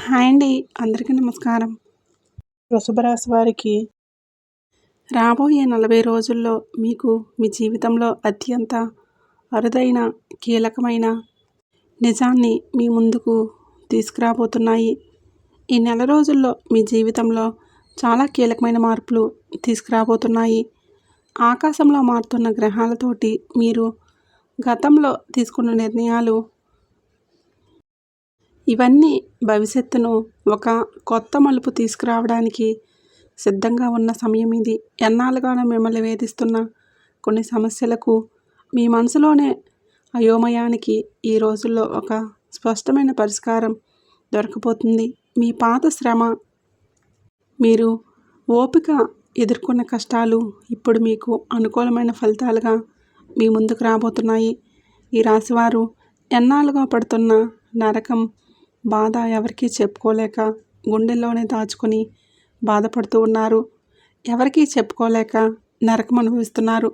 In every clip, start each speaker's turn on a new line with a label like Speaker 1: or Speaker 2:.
Speaker 1: Hi అండి. అందరికీ నమస్కారం. వృషభ రాశి వారికి రాబోయే 40 రోజుల్లో మీకు మీ జీవితంలో అత్యంత అరుదైన, కీలకమైన నిజాన్ని మీ ముందుకు తీసుకురాబోతున్నాయి. ఈ నెల రోజుల్లో మీ జీవితంలో చాలా కీలకమైన మార్పులు తీసుకురాబోతున్నాయి. ఆకాశంలో మారుతున్న గ్రహాలతోటి మీరు గతంలో తీసుకున్న నిర్ణయాలు ఇవన్నీ భవిష్యత్తును ఒక కొత్త మలుపు తీసుకురావడానికి సిద్ధంగా ఉన్న సమయం ఇది. ఎన్నాళ్ళుగానో మిమ్మల్ని వేధిస్తున్న కొన్ని సమస్యలకు మీ మనసులోనే అయోమయానికి ఈ రోజుల్లో ఒక స్పష్టమైన పరిష్కారం దొరకబోతుంది. మీ పాత శ్రమ, మీరు ఓపిక ఎదుర్కొన్న కష్టాలు ఇప్పుడు మీకు అనుకూలమైన ఫలితాలుగా మీ ముందుకు రాబోతున్నాయి. ఈ రాశివారు ఎన్నాళ్ళుగా పడుతున్న నరకం బాధ ఎవరికీ చెప్పుకోలేక గుండెల్లోనే దాచుకుని బాధపడుతూ ఉన్నారు. ఎవరికీ చెప్పుకోలేక నరకం అనుభవిస్తున్నారు.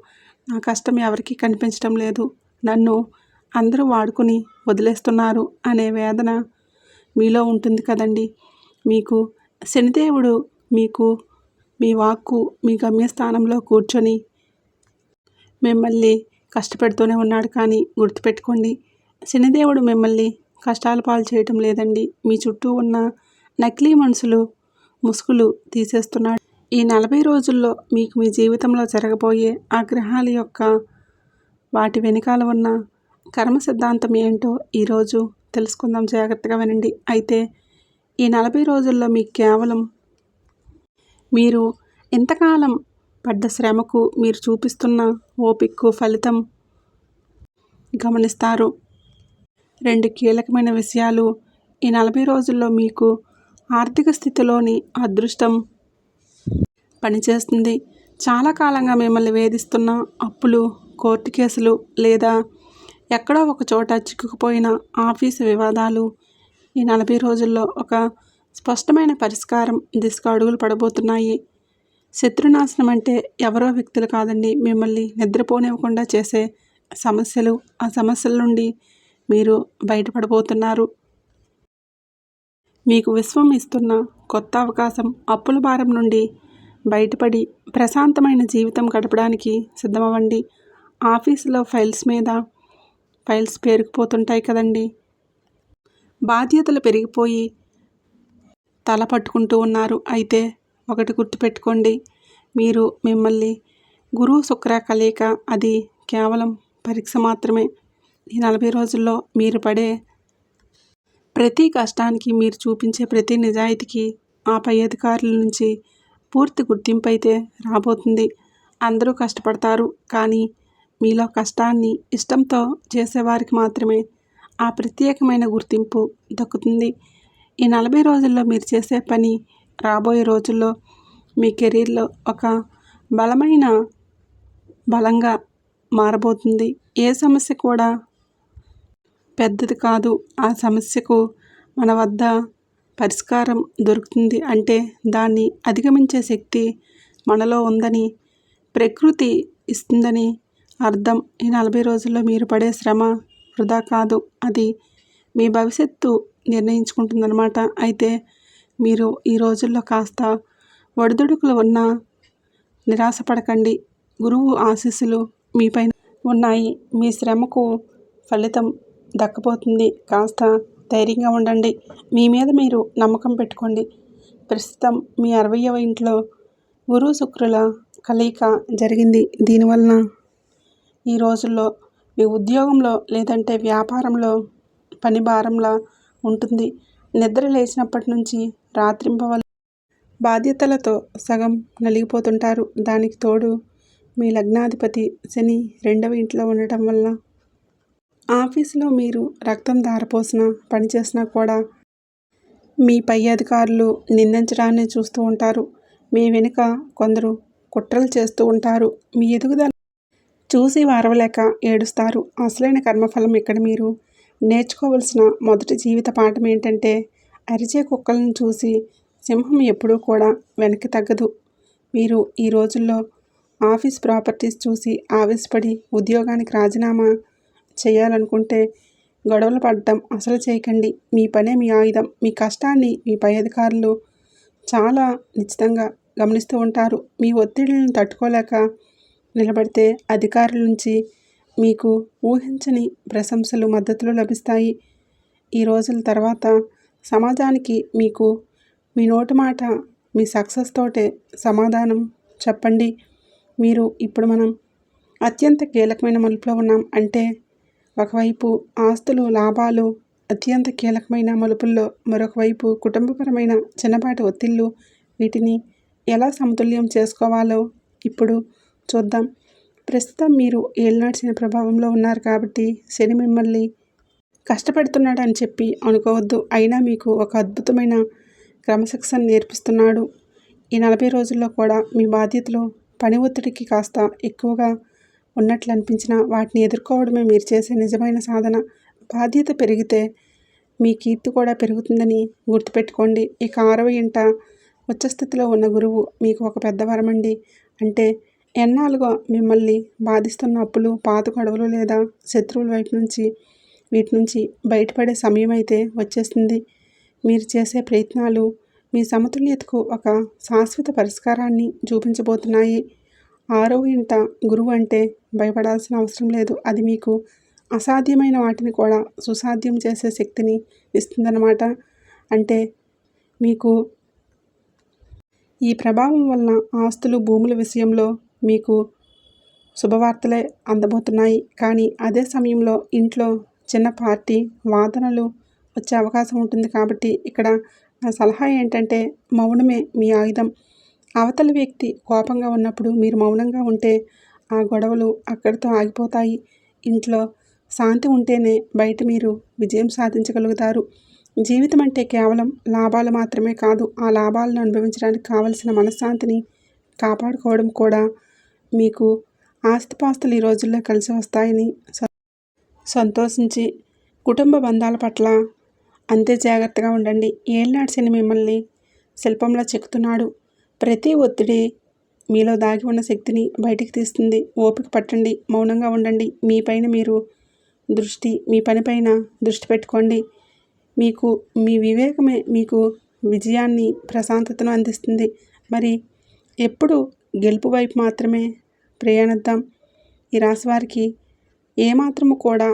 Speaker 1: నా కష్టం ఎవరికీ కనిపించడం లేదు, నన్ను అందరూ వాడుకుని వదిలేస్తున్నారు అనే వేదన మీలో ఉంటుంది కదండి. మీకు శనిదేవుడు మీ వాక్కు మీ గమ్యస్థానంలో కూర్చొని మిమ్మల్ని కష్టపెడుతూనే ఉన్నాడు. కానీ గుర్తుపెట్టుకోండి, శనిదేవుడు మిమ్మల్ని కష్టాల పాలు చేయటం లేదండి. మీ చుట్టూ ఉన్న నకిలీ మనుషులు ముసుగులు తీసేస్తున్నాడు. ఈ 40 రోజుల్లో మీకు మీ జీవితంలో జరగబోయే ఆ గ్రహాల యొక్క వాటి వెనకాల ఉన్న కర్మ సిద్ధాంతం ఏంటో ఈరోజు తెలుసుకుందాం. జాగ్రత్తగా వినండి. అయితే ఈ 40 రోజుల్లో మీకు కేవలం మీరు ఇంతకాలం పడ్డ శ్రమకు మీరు చూపిస్తున్న ఓపికకు ఫలితం గమనిస్తారు. 2 కీలకమైన విషయాలు. ఈ 40 రోజుల్లో మీకు ఆర్థిక స్థితిలోని అదృష్టం పనిచేస్తుంది. చాలా కాలంగా మిమ్మల్ని వేధిస్తున్న అప్పులు, కోర్టు కేసులు లేదా ఎక్కడో ఒక చోట చిక్కుకుపోయిన ఆఫీసు వివాదాలు ఈ 40 రోజుల్లో ఒక స్పష్టమైన పరిష్కారం దిశగా అడుగులు పడబోతున్నాయి. శత్రునాశనం అంటే ఎవరో వ్యక్తులు కాదండి, మిమ్మల్ని నిద్రపోనివ్వకుండా చేసే సమస్యలు. ఆ సమస్యల నుండి మీరు బయటపడబోతున్నారు. మీకు విశ్వం ఇస్తున్న కొత్త అవకాశం. అప్పుల భారం నుండి బయటపడి ప్రశాంతమైన జీవితం గడపడానికి సిద్ధమవ్వండి. ఆఫీసులో ఫైల్స్ పేరుకుపోతుంటాయి కదండి. బాధ్యతలు పెరిగిపోయి తల పట్టుకుంటూ ఉన్నారు. అయితే ఒకటి గుర్తుపెట్టుకోండి, మీరు మిమ్మల్ని గురువు శుక్ర కలయిక, అది కేవలం పరీక్ష మాత్రమే. ఈ 40 రోజుల్లో మీరు పడే ప్రతి కష్టానికి, మీరు చూపించే ప్రతి నిజాయితీకి ఆ పై అధికారుల నుంచి పూర్తి గుర్తింపు అయితే రాబోతుంది. అందరూ కష్టపడతారు, కానీ మీలో కష్టాన్ని ఇష్టంతో చేసేవారికి మాత్రమే ఆ ప్రత్యేకమైన గుర్తింపు దక్కుతుంది. ఈ 40 రోజుల్లో మీరు చేసే పని రాబోయే రోజుల్లో మీ కెరీర్లో ఒక బలంగా మారబోతుంది. ఏ సమస్య కూడా పెద్దది కాదు, ఆ సమస్యకు మన వద్ద పరిష్కారం దొరుకుతుంది. అంటే దాన్ని అధిగమించే శక్తి మనలో ఉందని, ప్రకృతి ఇస్తుందని అర్థం. ఈ 40 రోజుల్లో మీరు పడే శ్రమ వృధా కాదు, అది మీ భవిష్యత్తు నిర్ణయించుకుంటుందన్నమాట. అయితే మీరు ఈ రోజుల్లో కాస్త ఒడిదుడుకులు ఉన్నా నిరాశపడకండి. గురువు ఆశీస్సులు మీపైన ఉన్నాయి. మీ శ్రమకు ఫలితం దక్కబోతుంది. కాస్త ధైర్యంగా ఉండండి. మీ మీద మీరు నమ్మకం పెట్టుకోండి. ప్రస్తుతం మీ 60వ ఇంట్లో గురు శుక్రుల కలయిక జరిగింది. దీనివలన ఈ రోజుల్లో మీ ఉద్యోగంలో లేదంటే వ్యాపారంలో పని భారంలా ఉంటుంది. నిద్ర లేచినప్పటి నుంచి రాత్రింపవలు బాధ్యతలతో సగం నలిగిపోతుంటారు. దానికి తోడు మీ లగ్నాధిపతి శని 2వ ఇంట్లో ఉండటం వల్ల ఆఫీసులో మీరు రక్తం ధారపోసిన పనిచేసినా కూడా మీ పై అధికారులు నిందించడాన్ని చూస్తూ ఉంటారు. మీ వెనుక కొందరు కుట్రలు చేస్తూ ఉంటారు. మీ ఎదుగుదల చూసి వారవలేక ఏడుస్తారు. అసలైన కర్మఫలం. ఇక్కడ మీరు నేర్చుకోవలసిన మొదటి జీవిత పాఠం ఏంటంటే, అరిచే కుక్కలను చూసి సింహం ఎప్పుడూ కూడా వెనక్కి తగ్గదు. మీరు ఈ రోజుల్లో ఆఫీస్ ప్రాపర్టీస్ చూసి ఆవేశపడి ఉద్యోగానికి రాజీనామా చేయాలనుకుంటే గొడవలు పడటం అసలు చేయకండి. మీ పనే మీ ఆయుధం. మీ కష్టాన్ని మీ పై అధికారులు చాలా నిశ్చితంగా గమనిస్తూ ఉంటారు. మీ ఒత్తిడిని తట్టుకోలేక నిలబడితే అధికారుల నుంచి మీకు ఊహించని ప్రశంసలు, మద్దతులు లభిస్తాయి. ఈ రోజుల తర్వాత సమాజానికి మీకు మీ నోటి మాట, మీ సక్సెస్ తోటే సమాధానం చెప్పండి. ఇప్పుడు మనం అత్యంత కీలకమైన మలుపులో ఉన్నాం. అంటే ఒకవైపు ఆస్తులు, లాభాలు అత్యంత కీలకమైన మలుపుల్లో, మరొక వైపు కుటుంబపరమైన చిన్నపాటి ఒత్తిళ్ళు. వీటిని ఎలా సమతుల్యం చేసుకోవాలో ఇప్పుడు చూద్దాం. ప్రస్తుతం మీరు ఏలినాటి శని ప్రభావంలో ఉన్నారు కాబట్టి శని మిమ్మల్ని కష్టపెడుతున్నాడు అని చెప్పి అనుకోవద్దు. అయినా మీకు ఒక అద్భుతమైన క్రమశిక్షణ నేర్పిస్తున్నాడు. ఈ 40 రోజుల్లో కూడా మీ బాధ్యతలు పని ఒత్తిడికి కాస్త ఎక్కువగా ఉన్నట్లు అనిపించినా వాటిని ఎదుర్కోవడమే మీరు చేసే నిజమైన సాధన. బాధ్యత పెరిగితే మీ కీర్తి కూడా పెరుగుతుందని గుర్తుపెట్టుకోండి. ఇక 6వ ఇంట ఉచ్చస్థితిలో ఉన్న గురువు మీకు ఒక పెద్ద వరమండి. అంటే ఎన్నాళ్ళుగా మిమ్మల్ని బాధిస్తున్న అప్పులు, పాత గొడవలు లేదా శత్రువుల వైపు నుంచి వీటి నుంచి బయటపడే సమయం అయితే వచ్చేస్తుంది. మీరు చేసే ప్రయత్నాలు మీ సమతుల్యతకు ఒక శాశ్వత పరిష్కారాన్ని చూపించబోతున్నాయి. 6వ ఇంట గురువు అంటే భయపడాల్సిన అవసరం లేదు. అది మీకు అసాధ్యమైన వాటిని కూడా సుసాధ్యం చేసే శక్తిని ఇస్తుందన్నమాట. అంటే మీకు ఈ ప్రభావం వలన ఆస్తులు, భూముల విషయంలో మీకు శుభవార్తలే అందబోతున్నాయి. కానీ అదే సమయంలో ఇంట్లో చిన్న పార్టీ వాదనలు వచ్చే అవకాశం ఉంటుంది. కాబట్టి ఇక్కడ నా సలహా ఏంటంటే మౌనమే మీ ఆయుధం. అవతల వ్యక్తి కోపంగా ఉన్నప్పుడు మీరు మౌనంగా ఉంటే ఆ గొడవలు అక్కడితో ఆగిపోతాయి. ఇంట్లో శాంతి ఉంటేనే బయట మీరు విజయం సాధించగలుగుతారు. జీవితం అంటే కేవలం లాభాలు మాత్రమే కాదు, ఆ లాభాలను అనుభవించడానికి కావలసిన మనశ్శాంతిని కాపాడుకోవడం కూడా. మీకు ఆస్తిపాస్తులు ఈ రోజుల్లో కలిసి వస్తాయని సంతోషించి కుటుంబ బంధాల పట్ల అంతే జాగ్రత్తగా ఉండండి. ఏలినాటి శని మిమ్మల్ని శిల్పంలా చెక్కుతున్నాడు. ప్రతి ఒత్తిడి మీలో దాగి ఉన్న శక్తిని బయటికి తీస్తుంది. ఓపిక పట్టండి, మౌనంగా ఉండండి. మీ పనిపైన దృష్టి పెట్టుకోండి. మీ వివేకమే మీకు విజయాన్ని, ప్రశాంతతను అందిస్తుంది. మరి ఎప్పుడు గెలుపు వైపు మాత్రమే ప్రయాణిద్దాం. ఈ రాశి వారికి ఏమాత్రము కూడా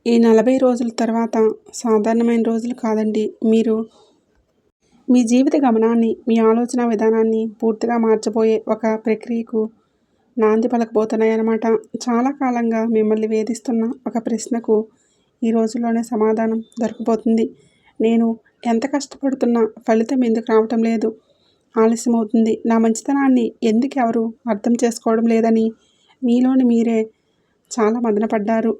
Speaker 1: ఈ 40 రోజుల తర్వాత సాధారణమైన రోజులు కాదండి. మీరు మీ జీవిత గమనాన్ని, మీ ఆలోచన విధానాన్ని పూర్తిగా మార్చబోయే ఒక ప్రక్రియకు నాంది పలకబోతున్నాయన్నమాట. చాలా కాలంగా మిమ్మల్ని వేధిస్తున్న ఒక ప్రశ్నకు ఈ రోజుల్లోనే సమాధానం దొరకబోతుంది. నేను ఎంత కష్టపడుతున్నా ఫలితం ఎందుకు రావటం లేదు, ఆలస్యం అవుతుంది, నా మంచితనాన్ని ఎందుకు ఎవరు అర్థం చేసుకోవడం లేదని మీలోని మీరే చాలా మదనపడ్డారు.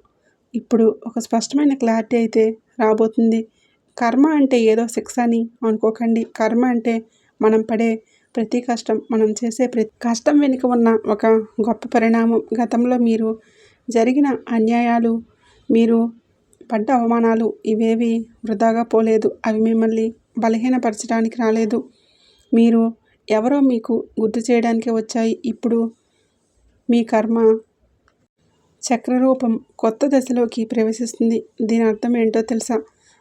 Speaker 1: ఇప్పుడు ఒక స్పష్టమైన క్లారిటీ అయితే రాబోతుంది. కర్మ అంటే ఏదో శిక్ష అని అనుకోకండి. కర్మ అంటే మనం పడే ప్రతి కష్టం, మనం చేసే ప్రతి కష్టం వెనుక ఉన్న ఒక గొప్ప పరిణామం. గతంలో మీరు జరిగిన అన్యాయాలు, మీరు పడ్డ అవమానాలు ఇవేవి వృధాగా పోలేదు. అవి మిమ్మల్ని బలహీనపరచడానికి రాలేదు. మీరు ఎవరో మీకు గుర్తు చేయడానికే వచ్చాయి. ఇప్పుడు మీ కర్మ చక్రరూపం కొత్త దశలోకి ప్రవేశిస్తుంది. దీని అర్థం ఏంటో తెలుసా?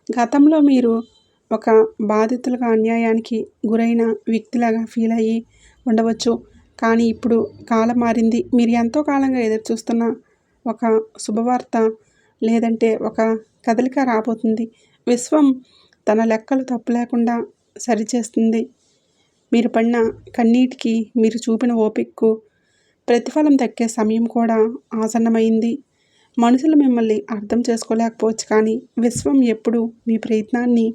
Speaker 1: గతంలో మీరు ఒక బాధితులుగా, అన్యాయానికి గురైన వ్యక్తిలాగా ఫీల్ అయ్యి ఉండవచ్చు. కానీ ఇప్పుడు కాలం మారింది. మీరు ఎంతో కాలంగా ఎదురుచూస్తున్న ఒక శుభవార్త లేదంటే ఒక కదలిక రాబోతుంది. విశ్వం తన లెక్కలు తప్పు లేకుండా సరిచేస్తుంది. మీరు పడిన కన్నీటికి, మీరు చూపిన ఓపికకు ప్రతిఫలం దక్కే సమయం కూడా ఆసన్నమైంది. మనుషులు మిమ్మల్ని అర్థం చేసుకోలేకపోవచ్చు, కానీ విశ్వం ఎప్పుడూ మీ ప్రయత్నాన్ని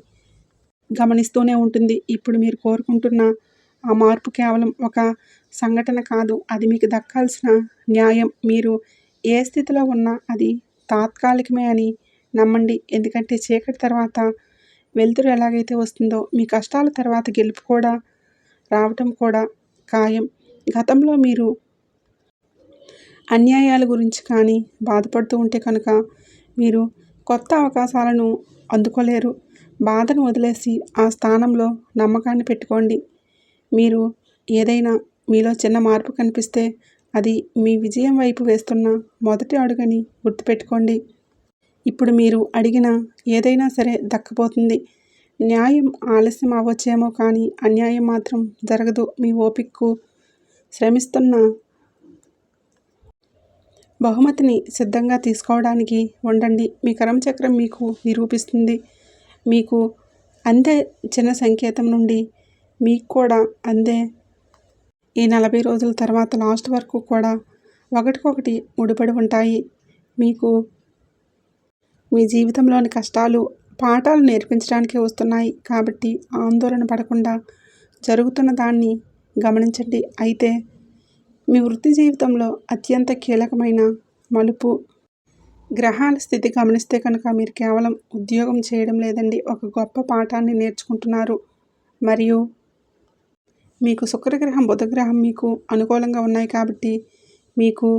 Speaker 1: గమనిస్తూనే ఉంటుంది. ఇప్పుడు మీరు కోరుకుంటున్న ఆ మార్పు కేవలం ఒక సంఘటన కాదు, అది మీకు దక్కాల్సిన న్యాయం. మీరు ఏ స్థితిలో ఉన్నా అది తాత్కాలికమే అని నమ్మండి. ఎందుకంటే చీకటి తర్వాత వెలుతురు ఎలాగైతే వస్తుందో, మీ కష్టాల తర్వాత గెలుపు కూడా రావటం కూడా ఖాయం. గతంలో మీరు అన్యాయాల గురించి కానీ బాధపడుతూ ఉంటే కనుక మీరు కొత్త అవకాశాలను అందుకోలేరు. బాధను వదిలేసి ఆ స్థానంలో నమ్మకాన్ని పెట్టుకోండి. మీరు ఏదైనా మీలో చిన్న మార్పు కనిపిస్తే అది మీ విజయం వైపు వేస్తున్న మొదటి అడుగని గుర్తుపెట్టుకోండి. ఇప్పుడు మీరు అడిగిన ఏదైనా సరే దక్కపోతుంది. న్యాయం ఆలస్యం అవ్వచ్చేమో కానీ అన్యాయం మాత్రం జరగదు. మీ ఓపికకు శ్రమిస్తున్న బహుమతిని సిద్ధంగా తీసుకోవడానికి ఉండండి. మీ కర్మచక్రం మీకు నిరూపిస్తుంది. మీకు అందే చిన్న సంకేతం నుండి మీకు కూడా అందే ఈ 40 రోజుల తర్వాత లాస్ట్ వరకు కూడా ఒకటికొకటి ముడిపడి ఉంటాయి. మీకు మీ జీవితంలోని కష్టాలు పాఠాలు నేర్పించడానికే వస్తున్నాయి. కాబట్టి ఆందోళన పడకుండా జరుగుతున్న దాన్ని గమనించండి. అయితే మీ వృత్తి జీవితంలో అత్యంత కీలకమైన మలుపు గ్రహాల స్థితి గమనిస్తే కనుక మీరు కేవలం ఉద్యోగం చేయడం లేదండి, ఒక గొప్ప పాఠాన్ని నేర్చుకుంటున్నారు. మరియు మీకు శుక్రగ్రహం బుధగ్రహం మీకు అనుకూలంగా ఉన్నాయి కాబట్టి మీకు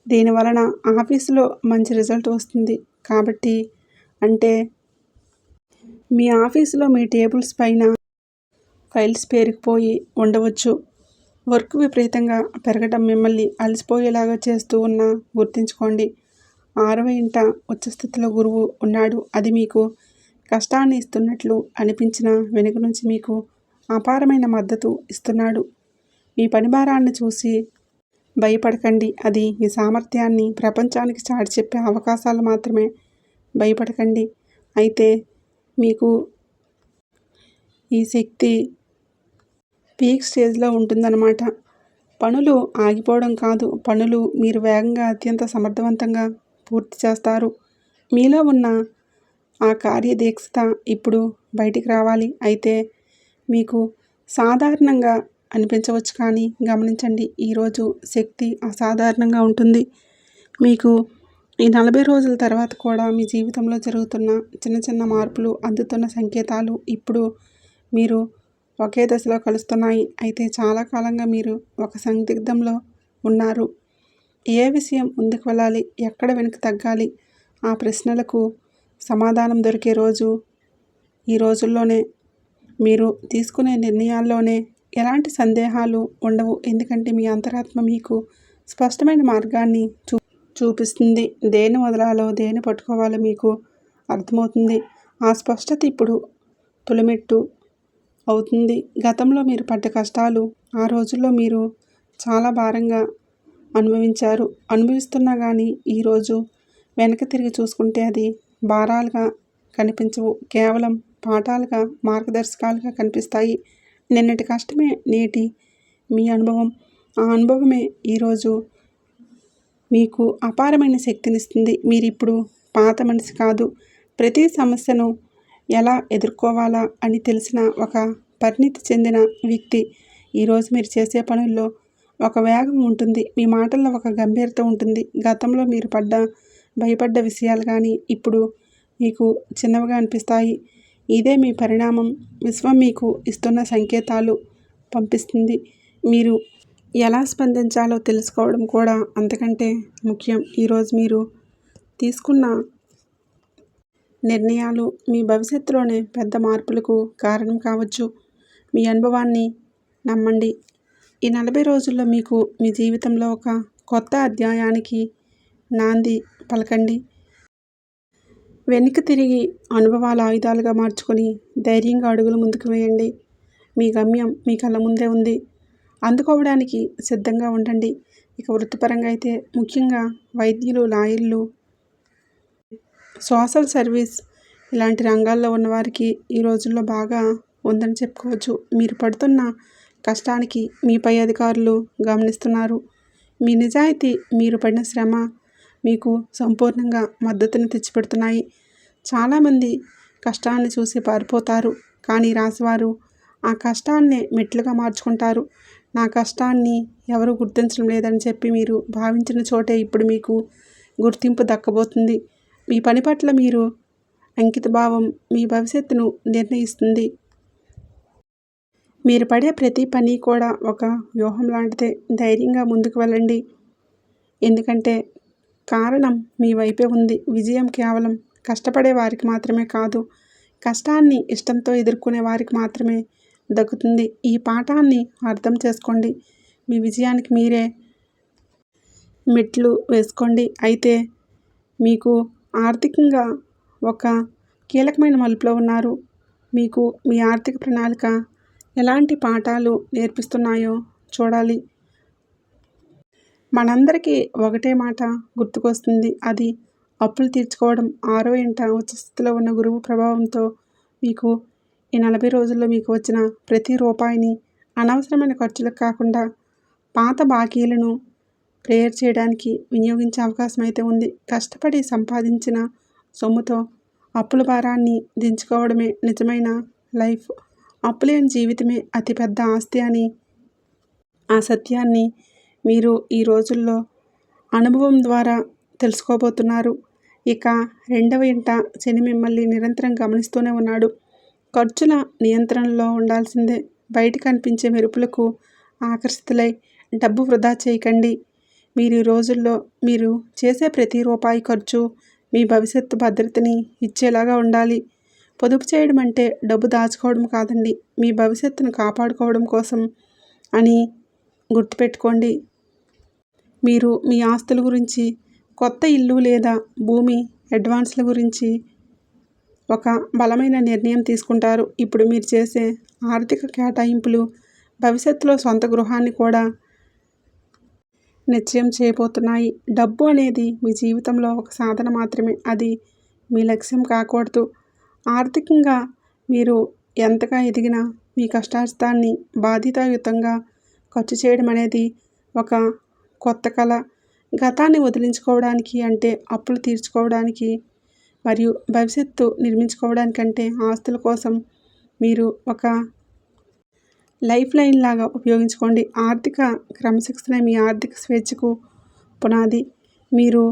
Speaker 1: దీనివలన ఆఫీసులో మంచి రిజల్ట్ వస్తుంది. కాబట్టి అంటే మీ ఆఫీసులో మీ టేబుల్స్ పైన ఫైల్స్ పేరుకుపోయి ఉండవచ్చు. వర్క్ విపరీతంగా పెరగడం మిమ్మల్ని అలసిపోయేలాగా చేస్తూ ఉన్నా గుర్తుంచుకోండి. 6వ ఇంట ఉచ్చస్థితిలో గురువు ఉన్నాడు. అది మీకు కష్టాన్ని ఇస్తున్నట్లు అనిపించిన వెనుక నుంచి మీకు అపారమైన మద్దతు ఇస్తున్నాడు. మీ పని భారాన్ని చూసి భయపడకండి. అది మీ సామర్థ్యాన్ని ప్రపంచానికి చాటి చెప్పే అవకాశాలు మాత్రమే. భయపడకండి. అయితే మీకు ఈ శక్తి పీక్ స్టేజ్లో ఉంటుందన్నమాట. పనులు ఆగిపోవడం కాదు, పనులు మీరు వేగంగా అత్యంత సమర్థవంతంగా పూర్తి చేస్తారు. మీలో ఉన్న ఆ కార్యదీక్షత ఇప్పుడు బయటికి రావాలి. అయితే మీకు సాధారణంగా అనిపించవచ్చు కానీ గమనించండి, ఈరోజు శక్తి అసాధారణంగా ఉంటుంది. మీకు ఈ 40 రోజుల తర్వాత కూడా మీ జీవితంలో జరుగుతున్న చిన్న చిన్న మార్పులు, అందుతున్న సంకేతాలు ఇప్పుడు మీరు ఒకే దశలో కలుస్తున్నాయి. అయితే చాలా కాలంగా మీరు ఒక సందిగ్ధంలో ఉన్నారు. ఏ విషయం ముందుకు వెళ్ళాలి, ఎక్కడ వెనక్కి తగ్గాలి, ఆ ప్రశ్నలకు సమాధానం దొరికే రోజు ఈ రోజుల్లోనే. మీరు తీసుకునే నిర్ణయాల్లోనే ఎలాంటి సందేహాలు ఉండవు. ఎందుకంటే మీ అంతరాత్మ మీకు స్పష్టమైన మార్గాన్ని చూపిస్తుంది. దేన్ని వదలాలో దేన్ని పట్టుకోవాలో మీకు అర్థమవుతుంది. ఆ స్పష్టత ఇప్పుడు తొలిమెట్టు అవుతుంది. గతంలో మీరు పడ్డ కష్టాలు ఆ రోజుల్లో మీరు చాలా భారంగా అనుభవిస్తున్నా కానీ ఈరోజు వెనక్కి తిరిగి చూసుకుంటే అది భారాలుగా కనిపించవు, కేవలం పాఠాలుగా, మార్గదర్శకాలుగా కనిపిస్తాయి. నిన్నటి కష్టమే నేటి మీ అనుభవం. ఆ అనుభవమే ఈరోజు మీకు అపారమైన శక్తినిస్తుంది. మీరిప్పుడు పాత మనిషి కాదు, ప్రతి సమస్యను ఎలా ఎదుర్కోవాలా అని తెలిసిన ఒక పరిణితి చెందిన వ్యక్తి. ఈరోజు మీరు చేసే పనుల్లో ఒక వేగం ఉంటుంది, మీ మాటల్లో ఒక గంభీరత ఉంటుంది. గతంలో మీరు భయపడ్డ విషయాలు కానీ ఇప్పుడు మీకు చిన్నవిగా అనిపిస్తాయి. ఇదే మీ పరిణామం. విశ్వం మీకు ఇస్తున్న సంకేతాలు పంపిస్తుంది. మీరు ఎలా స్పందించాలో తెలుసుకోవడం కూడా అంతకంటే ముఖ్యం. ఈరోజు మీరు తీసుకున్న నిర్ణయాలు మీ భవిష్యత్తులోనే పెద్ద మార్పులకు కారణం కావచ్చు. మీ అనుభవాన్ని నమ్మండి. ఈ 40 రోజుల్లో మీకు మీ జీవితంలో ఒక కొత్త అధ్యాయానికి నాంది పలకండి. వెనక్కి తిరిగి అనుభవాల ఆయుధాలుగా మార్చుకొని ధైర్యంగా అడుగులు ముందుకు వేయండి. మీ గమ్యం మీ కళ్ళ ముందే ఉంది. అందుకోవడానికి సిద్ధంగా ఉండండి. ఇక వృత్తిపరంగా అయితే ముఖ్యంగా వైద్యులు, లాయర్లు, సోషల్ సర్వీస్ ఇలాంటి రంగాల్లో ఉన్నవారికి ఈ రోజుల్లో బాగా ఉందని చెప్పుకోవచ్చు. మీరు పడుతున్న కష్టానికి మీ పై అధికారులు గమనిస్తున్నారు. మీ నిజాయితీ, మీరు పడిన శ్రమ మీకు సంపూర్ణంగా మద్దతుని తెచ్చిపెడుతున్నాయి. చాలామంది కష్టాన్ని చూసి పారిపోతారు, కానీ రాశివారు ఆ కష్టాన్నే మెట్లుగా మార్చుకుంటారు. నా కష్టాన్ని ఎవరు గుర్తించడం లేదని చెప్పి మీరు భావించిన చోటే ఇప్పుడు మీకు గుర్తింపు దక్కబోతుంది. మీ పని పట్ల మీరు అంకితభావం మీ భవిష్యత్తును నిర్ణయిస్తుంది. మీరు పడే ప్రతి పని కూడా ఒక వ్యూహం లాంటిదే. ధైర్యంగా ముందుకు వెళ్ళండి, ఎందుకంటే కారణం మీ వైపే ఉంది. విజయం కేవలం కష్టపడే వారికి మాత్రమే కాదు, కష్టాన్ని ఇష్టంతో ఎదుర్కొనే వారికి మాత్రమే దక్కుతుంది. ఈ పాఠాన్ని అర్థం చేసుకోండి. మీ విజయానికి మీరే మెట్లు వేసుకోండి. అయితే మీకు ఆర్థికంగా ఒక కీలకమైన మలుపులో ఉన్నారు. మీకు మీ ఆర్థిక ప్రణాళిక ఎలాంటి పాఠాలు నేర్పిస్తున్నాయో చూడాలి. మనందరికీ ఒకటే మాట గుర్తుకొస్తుంది. అది అప్పులు తీర్చుకోవడం. 6వ ఇంట ఉచ్చస్థితిలో ఉన్న గురువు ప్రభావంతో మీకు ఈ 40 రోజుల్లో మీకు వచ్చిన ప్రతి రూపాయిని అనవసరమైన ఖర్చులకు కాకుండా పాత బాకీలను క్లియర్ చేయడానికి వినియోగించే అవకాశం అయితే ఉంది. కష్టపడి సంపాదించిన సొమ్ముతో అప్పుల భారాన్ని దించుకోవడమే నిజమైన లైఫ్. అప్పులేని జీవితమే అతిపెద్ద ఆస్తి అని ఆ సత్యాన్ని మీరు ఈ రోజుల్లో అనుభవం ద్వారా తెలుసుకోబోతున్నారు. ఇక 2వ ఇంట శని మిమ్మల్ని నిరంతరం గమనిస్తూనే ఉన్నాడు. ఖర్చుల నియంత్రణలో ఉండాల్సిందే. బయట కనిపించే మెరుపులకు ఆకర్షితులై డబ్బు వృధా చేయకండి. మీరు ఈ రోజుల్లో మీరు చేసే ప్రతి రూపాయి ఖర్చు మీ భవిష్యత్తు భద్రతని ఇచ్చేలాగా ఉండాలి. పొదుపు చేయడం అంటే డబ్బు దాచుకోవడం కాదండి, మీ భవిష్యత్తును కాపాడుకోవడం కోసం అని గుర్తుపెట్టుకోండి. మీరు మీ ఆస్తుల గురించి, కొత్త ఇల్లు లేదా భూమి అడ్వాన్స్ల గురించి ఒక బలమైన నిర్ణయం తీసుకుంటారు. ఇప్పుడు మీరు చేసే ఆర్థిక కేటాయింపులు భవిష్యత్తులో సొంత గృహాన్ని కూడా నిశ్చయం చేయబోతున్నాయి. డబ్బు అనేది మీ జీవితంలో ఒక సాధన మాత్రమే, అది మీ లక్ష్యం కాకూడదు. ఆర్థికంగా మీరు ఎంతగా ఎదిగినా మీ కష్టార్జితాన్ని బాధ్యతాయుతంగా ఖర్చు చేయడం అనేది ఒక కొత్త కళ. గతాన్ని వదిలించుకోవడానికి అంటే అప్పులు తీర్చుకోవడానికి మరియు భవిష్యత్తు నిర్మించుకోవడానికంటే ఆస్తుల కోసం మీరు ఒక లైఫ్ లైన్ లాగా ఉపయోగించుకోండి. ఆర్థిక క్రమశిక్షణ మీ ఆర్థిక స్వేచ్ఛకు పునాది. మీరు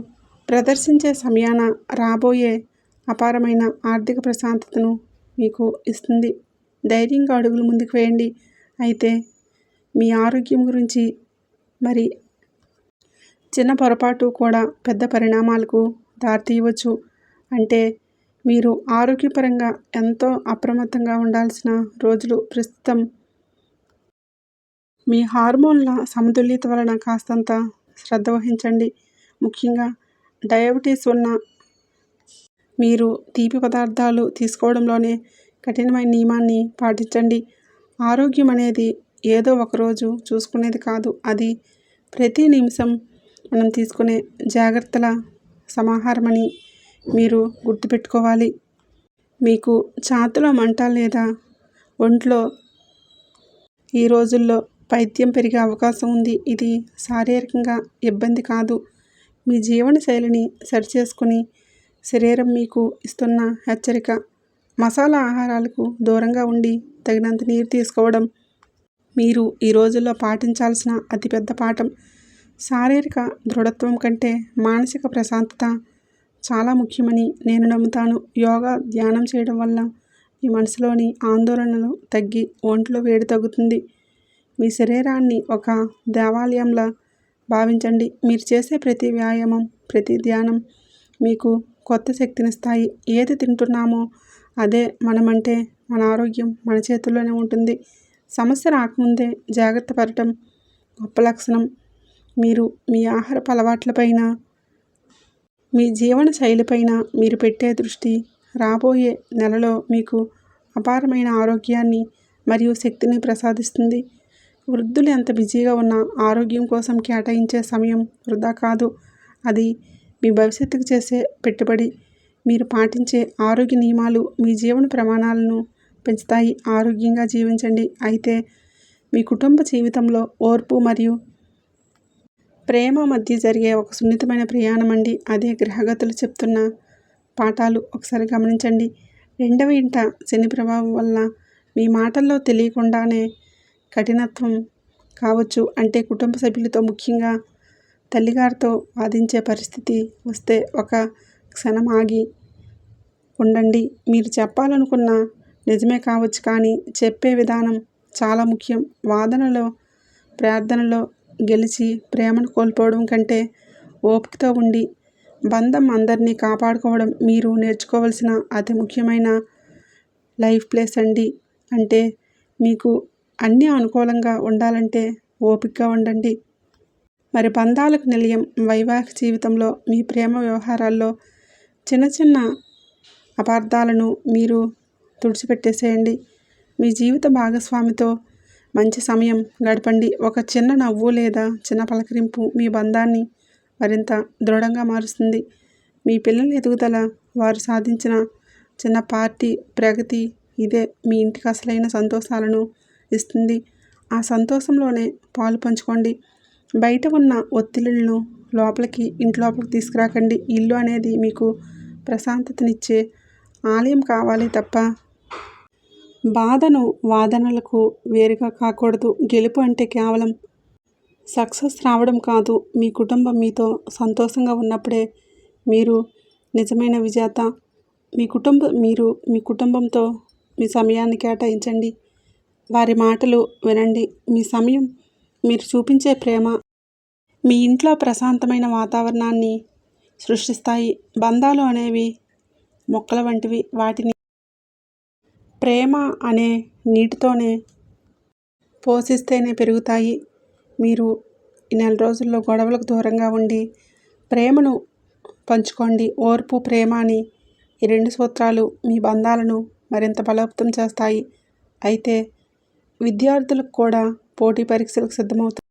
Speaker 1: ప్రదర్శించే సమయాన రాబోయే అపారమైన ఆర్థిక ప్రశాంతతను మీకు ఇస్తుంది. ధైర్యంగా అడుగులు ముందుకు వేయండి. అయితే మీ ఆరోగ్యం గురించి మరి చిన్న పొరపాటు కూడా పెద్ద పరిణామాలకు దారితీయవచ్చు. అంటే మీరు ఆరోగ్యపరంగా ఎంతో అప్రమత్తంగా ఉండాల్సిన రోజులు ప్రస్తుతం. మీ హార్మోన్ల సమతుల్యత వలన కాస్తంత శ్రద్ధ వహించండి. ముఖ్యంగా డయాబెటీస్ ఉన్న మీరు తీపి పదార్థాలు తీసుకోవడంలోనే కఠినమైన నియమాన్ని పాటించండి. ఆరోగ్యం అనేది ఏదో ఒకరోజు చూసుకునేది కాదు, అది ప్రతి నిమిషం మనం తీసుకునే జాగ్రత్తల సమాహారమని మీరు గుర్తుపెట్టుకోవాలి. మీకు ఛాతీలో మంట లేదా ఒంట్లో ఈ రోజుల్లో పైత్యం పెరిగే అవకాశం ఉంది. ఇది శారీరకంగా ఇబ్బంది కాదు, మీ జీవన శైలిని సరిచేసుకుని శరీరం మీకు ఇస్తున్న హెచ్చరిక. మసాలా ఆహారాలకు దూరంగా ఉండి తగినంత నీరు తీసుకోవడం మీరు ఈ రోజుల్లో పాటించాల్సిన అతిపెద్ద పాఠం. శారీరక దృఢత్వం కంటే మానసిక ప్రశాంతత చాలా ముఖ్యమని నేను నమ్ముతాను. యోగా, ధ్యానం చేయడం వల్ల మీ మనసులోని ఆందోళనలు తగ్గి ఒంట్లో వేడి తగ్గుతుంది. మీ శరీరాన్ని ఒక దేవాలయంలా భావించండి. మీరు చేసే ప్రతి వ్యాయామం, ప్రతి ధ్యానం మీకు కొత్త శక్తినిస్తాయి. ఏది తింటున్నామో అదే మనమంటే మన ఆరోగ్యం మన చేతుల్లోనే ఉంటుంది. సమస్య రాకముందే జాగ్రత్త పడటం గొప్ప లక్షణం. మీరు మీ ఆహారపు అలవాట్లపైన, మీ జీవన శైలిపైన మీరు పెట్టే దృష్టి రాబోయే నెలలో మీకు అపారమైన ఆరోగ్యాన్ని మరియు శక్తిని ప్రసాదిస్తుంది. వృద్ధులు ఎంత బిజీగా ఉన్నా ఆరోగ్యం కోసం కేటాయించే సమయం వృధా కాదు, అది మీ భవిష్యత్తుకు చేసే పెట్టుబడి. మీరు పాటించే ఆరోగ్య నియమాలు మీ జీవన ప్రమాణాలను పెంచుతాయి. ఆరోగ్యంగా జీవించండి. అయితే మీ కుటుంబ జీవితంలో ఓర్పు మరియు ప్రేమ మధ్య జరిగే ఒక సున్నితమైన ప్రయాణం అండి. అదే గ్రహగతులు చెప్తున్న పాఠాలు. ఒకసారి గమనించండి. 2వ ఇంట శని ప్రభావం వల్ల మీ మాటల్లో తెలియకుండానే కఠినత్వం కావచ్చు. అంటే కుటుంబ సభ్యులతో, ముఖ్యంగా తల్లిగారితో వాదించే పరిస్థితి వస్తే ఒక క్షణం ఆగి ఉండండి. మీరు చెప్పాలనుకున్న నిజమే కావచ్చు, కానీ చెప్పే విధానం చాలా ముఖ్యం. వాదనలో, ప్రార్థనలో గెలిచి ప్రేమను కోల్పోవడం కంటే ఓపికతో ఉండి బంధం అందరినీ కాపాడుకోవడం మీరు నేర్చుకోవాల్సిన అతి ముఖ్యమైన లైఫ్ ప్లేస్ అండి. అంటే మీకు అన్నీ అనుకూలంగా ఉండాలంటే ఓపికగా ఉండండి. మరి బంధాలకు నిలయం వైవాహిక జీవితంలో మీ ప్రేమ వ్యవహారాల్లో చిన్న చిన్న అపార్థాలను మీరు తుడిచిపెట్టేసేయండి. మీ జీవిత భాగస్వామితో మంచి సమయం గడపండి. ఒక చిన్న నవ్వు లేదా చిన్న పలకరింపు మీ బంధాన్ని మరింత దృఢంగా మారుస్తుంది. మీ పిల్లల ఎదుగుదల, వారు సాధించిన చిన్న పార్టీ, ప్రగతి ఇదే మీ ఇంటికి అసలైన సంతోషాలను ఇస్తుంది. ఆ సంతోషంలోనే పాలు పంచుకోండి. బయట ఉన్న ఒత్తిళ్లను ఇంట్లోపలికి తీసుకురాకండి. ఇల్లు అనేది మీకు ప్రశాంతతనిచ్చే ఆలయం కావాలి తప్ప బాధను వాదనలకు వేరుగా కాకూడదు. గెలుపు అంటే కేవలం సక్సెస్ రావడం కాదు. మీ కుటుంబం మీతో సంతోషంగా ఉన్నప్పుడే మీరు నిజమైన విజేత. మీరు మీ కుటుంబంతో మీ సమయాన్ని కేటాయించండి. వారి మాటలు వినండి. మీ సమయం, మీరు చూపించే ప్రేమ మీ ఇంట్లో ప్రశాంతమైన వాతావరణాన్ని సృష్టిస్తాయి. బంధాలు అనేవి మొక్కల వంటివి. వాటిని ప్రేమ అనే నీటితోనే పోషిస్తేనే పెరుగుతాయి. మీరు ఈ నెల రోజుల్లో గొడవలకు దూరంగా ఉండి ప్రేమను పంచుకోండి. ఓర్పు, ప్రేమ అని ఈ 2 సూత్రాలు మీ బంధాలను మరింత బలోపేతం చేస్తాయి. అయితే విద్యార్థులకు కూడా పోటీ పరీక్షలకు సిద్ధమవుతారు.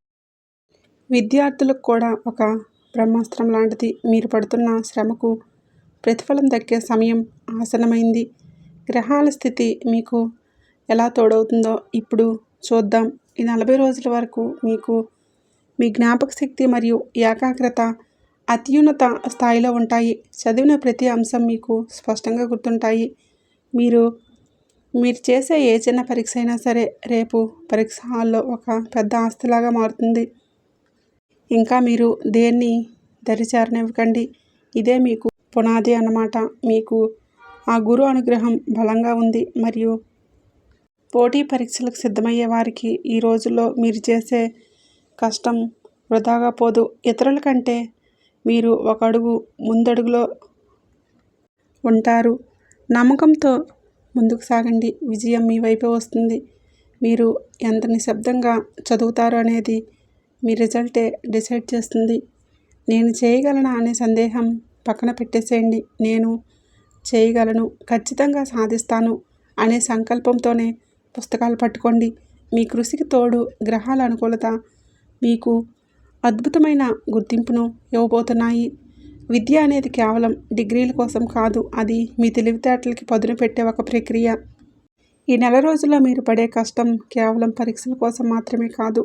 Speaker 1: విద్యార్థులకు కూడా ఒక బ్రహ్మాస్త్రం లాంటిది. మీరు పడుతున్న శ్రమకు ప్రతిఫలం దక్కే సమయం ఆసన్నమైంది. గ్రహాల స్థితి మీకు ఎలా తోడవుతుందో ఇప్పుడు చూద్దాం. ఈ 40 రోజుల వరకు మీకు మీ జ్ఞాపక శక్తి మరియు ఏకాగ్రత అత్యున్నత స్థాయిలో ఉంటాయి. చదివిన ప్రతి అంశం మీకు స్పష్టంగా గుర్తుంటాయి. మీరు చేసే ఏ చిన్న పరీక్ష అయినా సరే రేపు పరీక్ష హాల్లో ఒక పెద్ద ఆస్తిలాగా మారుతుంది. ఇంకా మీరు దేన్ని దరిచేరనివ్వకండి. ఇదే మీకు పునాది అన్నమాట. మీకు ఆ గురు అనుగ్రహం బలంగా ఉంది. మరియు పోటీ పరీక్షలకు సిద్ధమయ్యే వారికి ఈ రోజుల్లో మీరు చేసే కష్టం వృధాగా పోదు. ఇతరుల కంటే మీరు ఒక అడుగు ముందడుగులో ఉంటారు. నమ్మకంతో ముందుకు సాగండి. విజయం మీ వైపే వస్తుంది. మీరు ఎంత నిశ్శబ్దంగా చదువుతారు అనేది మీ రిజల్టే డిసైడ్ చేస్తుంది. నేను చేయగలనా అనే సందేహం పక్కన పెట్టేసేయండి. నేను చేయగలను, ఖచ్చితంగా సాధిస్తాను అనే సంకల్పంతోనే పుస్తకాలు పట్టుకోండి. మీ కృషికి తోడు గ్రహాల అనుకూలత మీకు అద్భుతమైన గుర్తింపును ఇవ్వబోతున్నాయి. విద్య అనేది కేవలం డిగ్రీల కోసం కాదు. అది మీ తెలివితేటలకి పదును పెట్టే ఒక ప్రక్రియ. ఈ నెల రోజుల్లో మీరు పడే కష్టం కేవలం పరీక్షల కోసం మాత్రమే కాదు.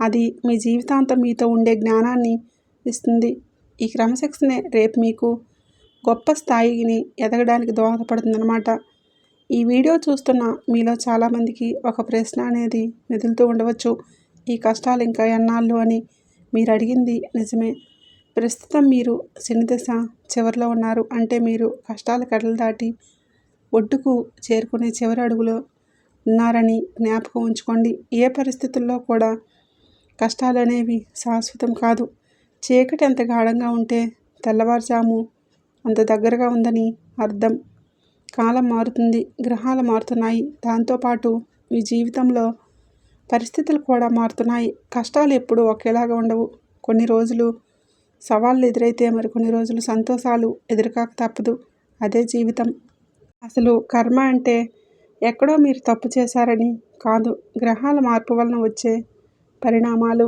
Speaker 1: అది మీ జీవితాంతం మీతో ఉండే జ్ఞానాన్ని ఇస్తుంది. ఈ క్రమశిక్షణే రేపు మీకు గొప్ప స్థాయిని ఎదగడానికి దోహదపడుతుందన్నమాట. ఈ వీడియో చూస్తున్న మీలో చాలామందికి ఒక ప్రశ్న అనేది మెదులుతూ ఉండవచ్చు. ఈ కష్టాలు ఇంకా ఎన్నాళ్ళు అని. మీరు అడిగింది నిజమే. ప్రస్తుతం మీరు శనిదశ చివరిలో ఉన్నారు. అంటే మీరు కష్టాల కడలు దాటి ఒడ్డుకు చేరుకునే చివరి అడుగులో ఉన్నారని జ్ఞాపకం ఉంచుకోండి. ఏ పరిస్థితుల్లో కూడా కష్టాలు అనేవి శాశ్వతం కాదు. చీకటి ఎంత గాఢంగా ఉంటే తెల్లవారుజాము అంత దగ్గరగా ఉందని అర్థం. కాలం మారుతుంది, గ్రహాలు మారుతున్నాయి. దాంతోపాటు మీ జీవితంలో పరిస్థితులు కూడా మారుతున్నాయి. కష్టాలు ఎప్పుడూ ఒకేలాగా ఉండవు. కొన్ని రోజులు సవాళ్ళు ఎదురైతే మరికొన్ని రోజులు సంతోషాలు ఎదురుకాక తప్పదు. అదే జీవితం. అసలు కర్మ అంటే ఎక్కడో మీరు తప్పు చేశారని కాదు, గ్రహాల మార్పు వలన వచ్చే పరిణామాలు.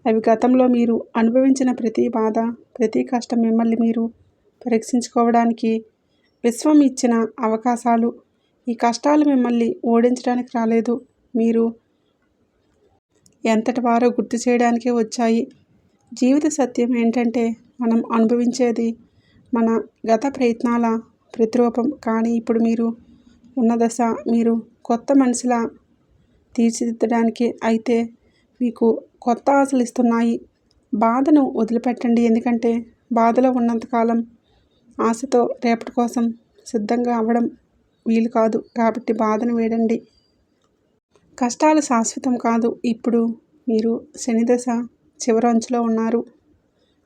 Speaker 1: అవి గతంలో మీరు అనుభవించిన ప్రతి బాధ, ప్రతి కష్టం మిమ్మల్ని మీరు పరీక్షించుకోవడానికి విశ్వం ఇచ్చిన అవకాశాలు. ఈ కష్టాలు మిమ్మల్ని ఓడించడానికి రాలేదు, మీరు ఎంతటి వారో గుర్తు చేయడానికే వచ్చాయి. జీవిత సత్యం ఏంటంటే మనం అనుభవించేది మన గత ప్రయత్నాల ప్రతిరూపం. కానీ ఇప్పుడు మీరు ఉన్న దశ మీరు కొత్త మనిషిలా తీర్చిదిద్దడానికి. అయితే మీకు కొత్త ఆశలు ఇస్తున్నాయి. బాధను వదిలిపెట్టండి. ఎందుకంటే బాధలో ఉన్నంతకాలం ఆశతో రేపటి కోసం సిద్ధంగా అవ్వడం వీలు కాదు. కాబట్టి బాధను వేడండి. కష్టాలు శాశ్వతం కాదు. ఇప్పుడు మీరు శనిదశ చివరి అంచులో ఉన్నారు.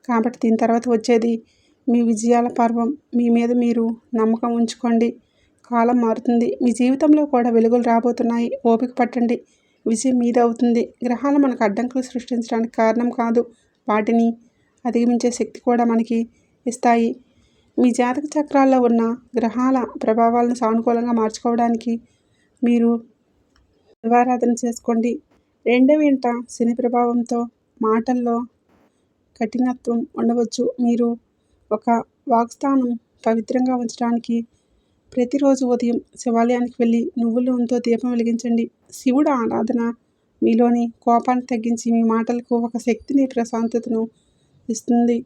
Speaker 1: కాబట్టి దీని తర్వాత వచ్చేది మీ విజయాల పర్వం. మీ మీద మీరు నమ్మకం ఉంచుకోండి. కాలం మారుతుంది. మీ జీవితంలో కూడా వెలుగులు రాబోతున్నాయి. ఓపిక పట్టండి. విజయం మీదే అవుతుంది. గ్రహాలు మనకు అడ్డంకులు సృష్టించడానికి కారణం కాదు, వాటిని అధిగమించే శక్తి కూడా మనకి ఇస్తాయి. మీ జాతక చక్రాల్లో ఉన్న గ్రహాల ప్రభావాలను సానుకూలంగా మార్చుకోవడానికి మీరు శివారాధన చేసుకోండి. 2వ ఇంట శని ప్రభావంతో మాటల్లో కఠినత్వం ఉండవచ్చు. మీరు ఒక వాగ్స్థానం పవిత్రంగా ఉంచడానికి ప్రతిరోజు ఉదయం శివాలయానికి వెళ్ళి నువ్వుల నూనెతో దీపం వెలిగించండి. శివుడు ఆరాధన మీలోని కోపాన్ని తగ్గించి మీ మాటలకు ఒక శక్తిని, ప్రశాంతతను ఇస్తుంది.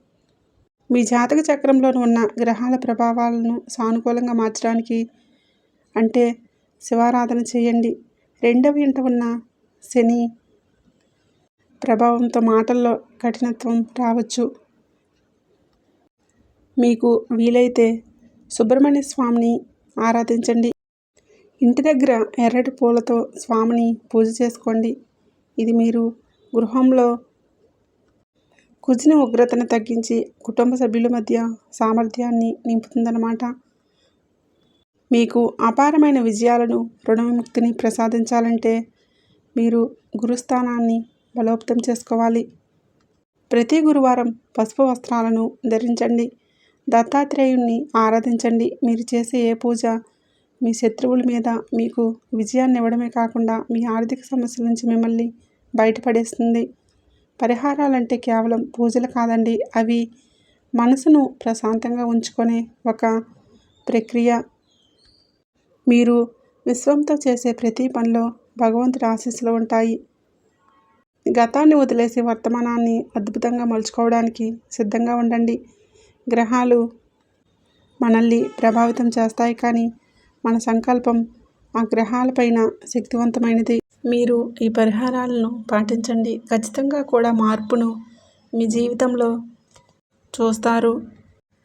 Speaker 1: మీ జాతక చక్రంలో ఉన్న గ్రహాల ప్రభావాలను సానుకూలంగా మార్చడానికి అంటే శివారాధన చేయండి. 2వ ఇంట ఉన్న శని ప్రభావంతో మాటల్లో కఠినత్వం రావచ్చు. మీకు వీలైతే సుబ్రహ్మణ్య స్వామిని ఆరాధించండి. ఇంటి దగ్గర ఎర్రటి పూలతో స్వామిని పూజ చేసుకోండి. ఇది మీరు గృహంలో కుజిన ఉగ్రతను తగ్గించి కుటుంబ సభ్యుల మధ్య సామర్థ్యాన్ని నింపుతుందన్నమాట. మీకు అపారమైన విజయాలను, రుణ విముక్తిని ప్రసాదించాలంటే మీరు గురుస్థానాన్ని బలోపేతం చేసుకోవాలి. ప్రతి గురువారం పసుపు వస్త్రాలను ధరించండి. దత్తాత్రేయుణ్ణి ఆరాధించండి. మీరు చేసే ఏ పూజ మీ శత్రువుల మీద మీకు విజయాన్ని ఇవ్వడమే కాకుండా మీ ఆర్థిక సమస్యల నుంచి మిమ్మల్ని బయటపడేస్తుంది. పరిహారాలంటే కేవలం పూజలు కాదండి, అవి మనసును ప్రశాంతంగా ఉంచుకునే ఒక ప్రక్రియ. మీరు విశ్వంతో చేసే ప్రతి పనిలో భగవంతుడి ఆశీస్సులు ఉంటాయి. గతాన్ని వదిలేసి వర్తమానాన్ని అద్భుతంగా మలుచుకోవడానికి సిద్ధంగా ఉండండి. గ్రహాలు మనల్ని ప్రభావితం చేస్తాయి, కానీ మన సంకల్పం ఆ గ్రహాలపైన శక్తివంతమైనది. మీరు ఈ పరిహారాలను పాటించండి. ఖచ్చితంగా కూడా మార్పును మీ జీవితంలో చూస్తారు.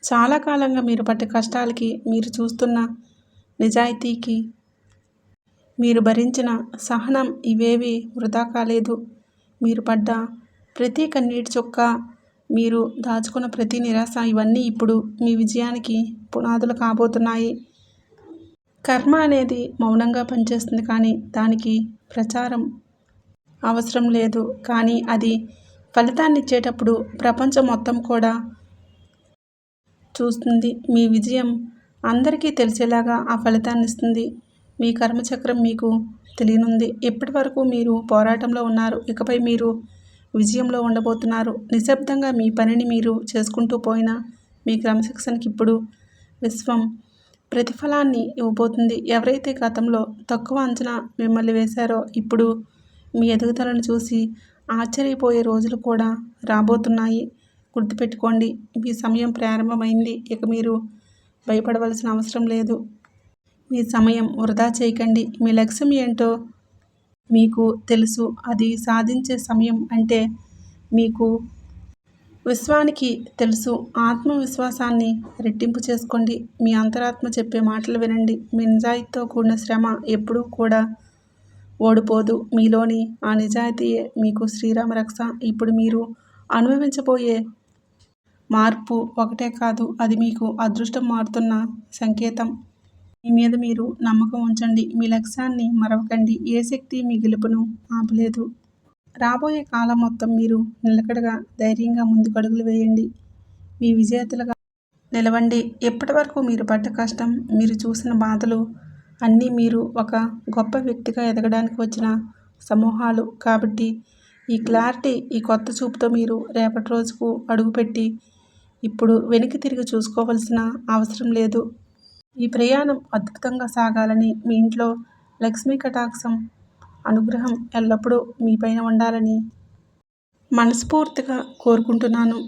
Speaker 1: చాలా కాలంగా మీరు పట్టే కష్టాలకి, మీరు చూస్తున్న నిజాయితీకి, మీరు భరించిన సహనం ఇవేవి వృధా కాలేదు. మీరు పడ్డ ప్రతి కన్నీటి చుక్క, మీరు దాచుకున్న ప్రతి నిరాశ, ఇవన్నీ ఇప్పుడు మీ విజయానికి పునాదులు కాబోతున్నాయి. కర్మ అనేది మౌనంగా పనిచేస్తుంది, కానీ దానికి ప్రచారం అవసరం లేదు. కానీ అది ఫలితాన్ని ఇచ్చేటప్పుడు ప్రపంచం మొత్తం కూడా చూస్తుంది. మీ విజయం అందరికీ తెలిసేలాగా ఆ ఫలితాన్ని ఇస్తుంది. మీ కర్మచక్రం మీకు తెలియనుంది. ఇప్పటి వరకు మీరు పోరాటంలో ఉన్నారు, ఇకపై మీరు విజయంలో ఉండబోతున్నారు. నిశ్శబ్దంగా మీ పనిని మీరు చేసుకుంటూ పోయినా మీ క్రమశిక్షణకి ఇప్పుడు విశ్వం ప్రతిఫలాన్ని ఇవ్వబోతుంది. ఎవరైతే గతంలో తక్కువ అంచనా మిమ్మల్ని వేశారో ఇప్పుడు మీ ఎదుగుదలను చూసి ఆశ్చర్యపోయే రోజులు కూడా రాబోతున్నాయి. గుర్తుపెట్టుకోండి, మీ సమయం ప్రారంభమైంది. ఇక మీరు భయపడవలసిన అవసరం లేదు. మీ సమయం వృధా చేయకండి. మీ లక్ష్యం ఏంటో మీకు తెలుసు. అది సాధించే సమయం అంటే మీకు విశ్వానికి తెలుసు. ఆత్మవిశ్వాసాన్ని రెట్టింపు చేసుకోండి. మీ అంతరాత్మ చెప్పే మాటలు వినండి. మీ నిజాయితీతో కూడిన శ్రమ ఎప్పుడూ కూడా ఓడిపోదు. మీలోని ఆ నిజాయితీయే మీకు శ్రీరామ రక్ష. ఇప్పుడు మీరు అనుభవించబోయే మార్పు ఒకటే కాదు, అది మీకు అదృష్టం మారుతున్న సంకేతం. మీ మీద మీరు నమ్మకం ఉంచండి. మీ లక్ష్యాన్ని మరవకండి. ఏ శక్తి మీ గెలుపును ఆపలేదు. రాబోయే కాలం మొత్తం మీరు నిలకడగా, ధైర్యంగా ముందుకడుగులు వేయండి. మీ విజేతలుగా నిలవండి. ఇప్పటి వరకు మీరు పడ్డ కష్టం, మీరు చూసిన బాధలు అన్నీ మీరు ఒక గొప్ప వ్యక్తిగా ఎదగడానికి వచ్చిన సమూహాలు. కాబట్టి ఈ క్లారిటీ, ఈ కొత్త చూపుతో మీరు రేపటి రోజుకు అడుగుపెట్టి ఇప్పుడు వెనక్కి తిరిగి చూసుకోవాల్సిన అవసరం లేదు. ఈ ప్రయాణం అద్భుతంగా సాగాలని, మీ ఇంట్లో లక్ష్మీ కటాక్షం, అనుగ్రహం ఎల్లప్పుడూ మీపైన ఉండాలని మనస్ఫూర్తిగా కోరుకుంటున్నాను.